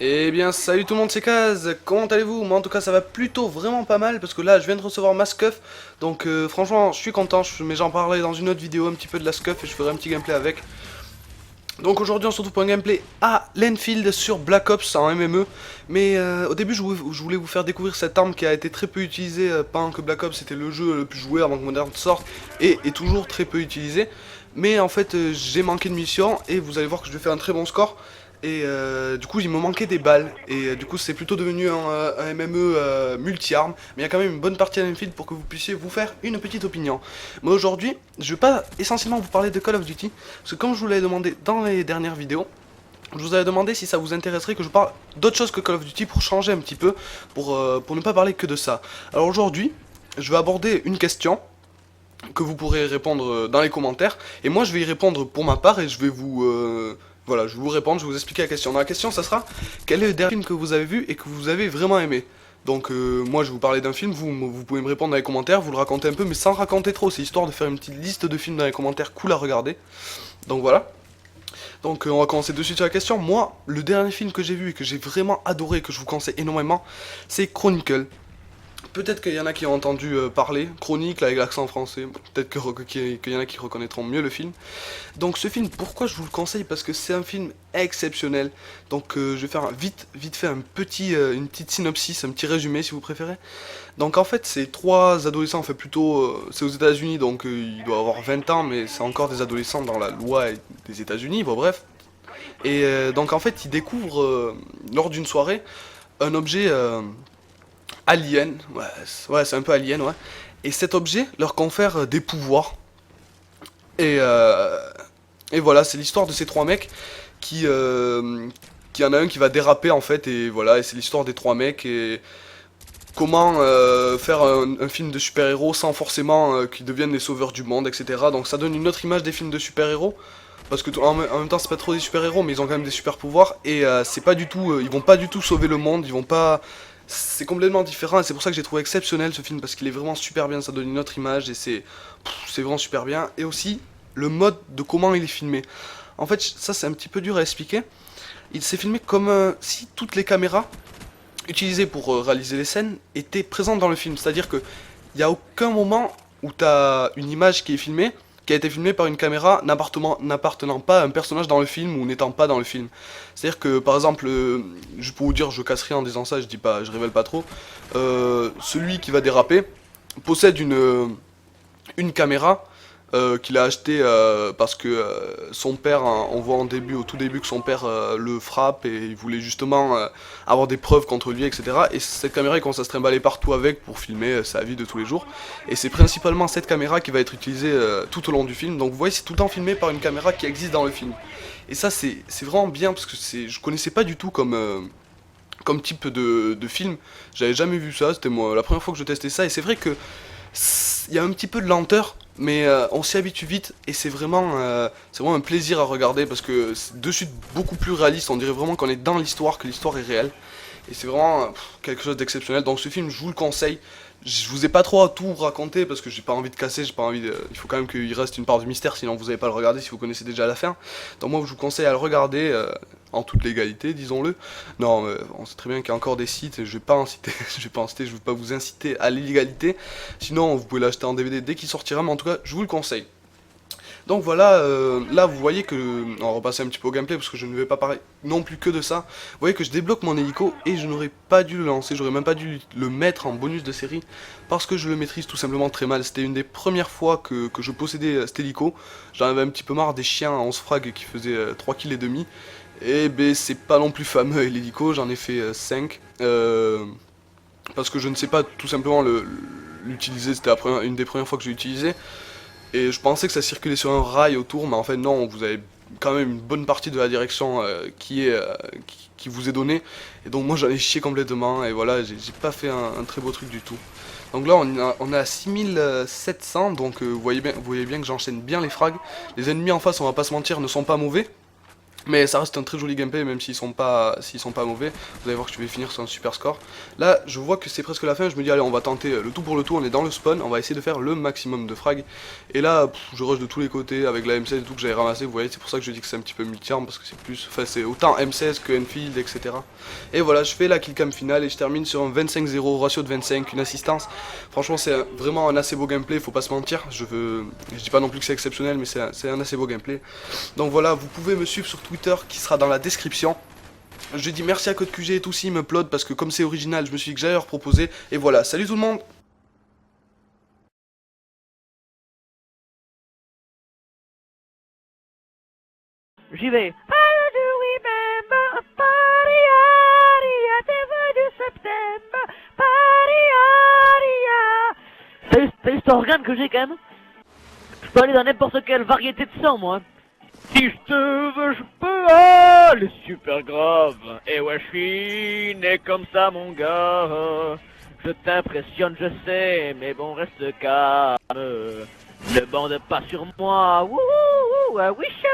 Eh bien salut tout le monde, c'est Kaz, comment allez-vous? Moi en tout cas ça va plutôt vraiment pas mal parce que là je viens de recevoir ma scuff. Donc franchement je suis content, mais j'en parlerai dans une autre vidéo un petit peu de la scuff et je ferai un petit gameplay avec. Donc aujourd'hui on se retrouve pour un gameplay à l'Enfield sur Black Ops en MME. Mais au début je voulais vous faire découvrir cette arme qui a été très peu utilisée pendant que Black Ops était le jeu le plus joué avant que Modern sorte et est toujours très peu utilisé. Mais en fait j'ai manqué de mission et vous allez voir que je vais faire un très bon score. Et du coup il me manquait des balles et du coup c'est plutôt devenu un MME multi-armes. Mais il y a quand même une bonne partie à l'Enfield pour que vous puissiez vous faire une petite opinion. Mais aujourd'hui je vais pas essentiellement vous parler de Call of Duty, parce que comme je vous l'avais demandé dans les dernières vidéos, je vous avais demandé si ça vous intéresserait que je parle d'autre chose que Call of Duty pour changer un petit peu, pour ne pas parler que de ça. Alors aujourd'hui je vais aborder une question que vous pourrez répondre dans les commentaires. Et moi je vais y répondre pour ma part et je vais vous... voilà, je vais vous répondre, je vais vous expliquer la question. Dans la question ça sera, quel est le dernier film que vous avez vu et que vous avez vraiment aimé? Donc moi je vais vous parler d'un film, vous pouvez me répondre dans les commentaires, vous le racontez un peu mais sans raconter trop, c'est histoire de faire une petite liste de films dans les commentaires cool à regarder. Donc voilà. Donc on va commencer de suite sur la question. Moi, le dernier film que j'ai vu et que j'ai vraiment adoré, que je vous conseille énormément, c'est Chronicle. Peut-être qu'il y en a qui ont entendu parler, Chronique, là, avec l'accent français, peut-être qu'il y en a qui reconnaîtront mieux le film. Donc ce film, pourquoi je vous le conseille? Parce que c'est un film exceptionnel. Donc je vais faire vite fait une petite synopsis, un petit résumé si vous préférez. Donc en fait c'est trois adolescents, enfin plutôt c'est aux États-Unis, donc il doit avoir 20 ans, mais c'est encore des adolescents dans la loi des États-Unis, bon bref. Et donc en fait ils découvrent lors d'une soirée un objet alien, ouais c'est un peu alien, ouais. Et cet objet leur confère des pouvoirs. Et, euh, et voilà, c'est l'histoire de ces trois mecs qui, qui y en a un qui va déraper en fait, et voilà, et c'est l'histoire des trois mecs et comment faire un film de super-héros sans forcément qu'ils deviennent les sauveurs du monde, etc. Donc ça donne une autre image des films de super-héros. Parce que en même temps c'est pas trop des super-héros mais ils ont quand même des super pouvoirs et c'est pas du tout, ils vont pas du tout sauver le monde, ils vont pas, c'est complètement différent et c'est pour ça que j'ai trouvé exceptionnel ce film parce qu'il est vraiment super bien, ça donne une autre image et c'est vraiment super bien. Et aussi le mode de comment il est filmé. En fait ça c'est un petit peu dur à expliquer. Il s'est filmé comme si toutes les caméras utilisées pour réaliser les scènes étaient présentes dans le film. C'est-à-dire que il n'y a aucun moment où tu as une image qui est filmée, qui a été filmée par une caméra n'appartenant pas à un personnage dans le film ou n'étant pas dans le film. C'est-à-dire que par exemple, je peux vous dire, je casse rien en disant ça, je dis pas, je révèle pas trop, celui qui va déraper possède une caméra qu'il a acheté parce que son père, on voit au tout début que son père le frappe et il voulait justement avoir des preuves contre lui, etc. Et cette caméra il commence à se trimballer partout avec pour filmer sa vie de tous les jours. Et c'est principalement cette caméra qui va être utilisée tout au long du film. Donc vous voyez, c'est tout le temps filmé par une caméra qui existe dans le film. Et ça c'est vraiment bien parce que je connaissais pas du tout comme type de film. J'avais jamais vu ça, c'était moi la première fois que je testais ça. Et c'est vrai que il y a un petit peu de lenteur, mais on s'y habitue vite et c'est vraiment un plaisir à regarder parce que c'est de suite beaucoup plus réaliste. On dirait vraiment qu'on est dans l'histoire, que l'histoire est réelle. Et c'est vraiment quelque chose d'exceptionnel. Donc ce film, je vous le conseille. Je vous ai pas trop à tout raconter parce que j'ai pas envie de casser, j'ai pas envie de... Il faut quand même qu'il reste une part de mystère, sinon vous n'allez pas le regarder si vous connaissez déjà la fin. Donc moi je vous conseille à le regarder en toute légalité, disons-le. Non, on sait très bien qu'il y a encore des sites, je vais pas en citer, je vais pas vous inciter à l'illégalité. Sinon vous pouvez l'acheter en DVD dès qu'il sortira, mais en tout cas je vous le conseille. Donc voilà, là vous voyez que, on va repasser un petit peu au gameplay parce que je ne vais pas parler non plus que de ça. Vous voyez que je débloque mon hélico et je n'aurais pas dû le lancer, j'aurais même pas dû le mettre en bonus de série parce que je le maîtrise tout simplement très mal. C'était une des premières fois que je possédais cet hélico. J'en avais un petit peu marre des chiens à 11 frags qui faisaient 3 kg et demi. Et ben c'est pas non plus fameux l'hélico, j'en ai fait 5. Parce que je ne sais pas tout simplement l'utiliser, c'était une des premières fois que j'ai utilisé. Et je pensais que ça circulait sur un rail autour, mais en fait non, vous avez quand même une bonne partie de la direction qui vous est donnée. Et donc moi j'en ai chié complètement, et voilà, j'ai pas fait un très beau truc du tout. Donc là on est à 6700, donc vous voyez bien que j'enchaîne bien les frags. Les ennemis en face, on va pas se mentir, ne sont pas mauvais. Mais ça reste un très joli gameplay, même s'ils sont pas mauvais. Vous allez voir que je vais finir sur un super score. Là, je vois que c'est presque la fin. Je me dis, allez, on va tenter le tout pour le tout. On est dans le spawn. On va essayer de faire le maximum de frags. Et là, je rush de tous les côtés avec la M16 et tout que j'avais ramassé. Vous voyez, c'est pour ça que je dis que c'est un petit peu multi-arme. Parce que c'est plus. Enfin, c'est autant M16 que Enfield, etc. Et voilà, je fais la killcam finale et je termine sur un 25-0, ratio de 25, une assistance. Franchement, c'est vraiment un assez beau gameplay. Faut pas se mentir. Je dis pas non plus que c'est exceptionnel, mais c'est un assez beau gameplay. Donc voilà, vous pouvez me suivre sur Twitter qui sera dans la description. Je dis merci à CodeQG et tout s'il me plode parce que comme c'est original, je me suis dit que j'allais leur proposer. Et voilà, salut tout le monde! J'y vais. I do remember a party, at the end of September. Party, t'as eu cet organe que j'ai quand même? Je peux aller dans n'importe quelle variété de sang, moi. Si je te veux, je peux. Les super grave. Et ouais, je suis né comme ça, mon gars. Je t'impressionne, je sais, mais bon, reste calme. Ne bande pas sur moi. Wouhou, I wish you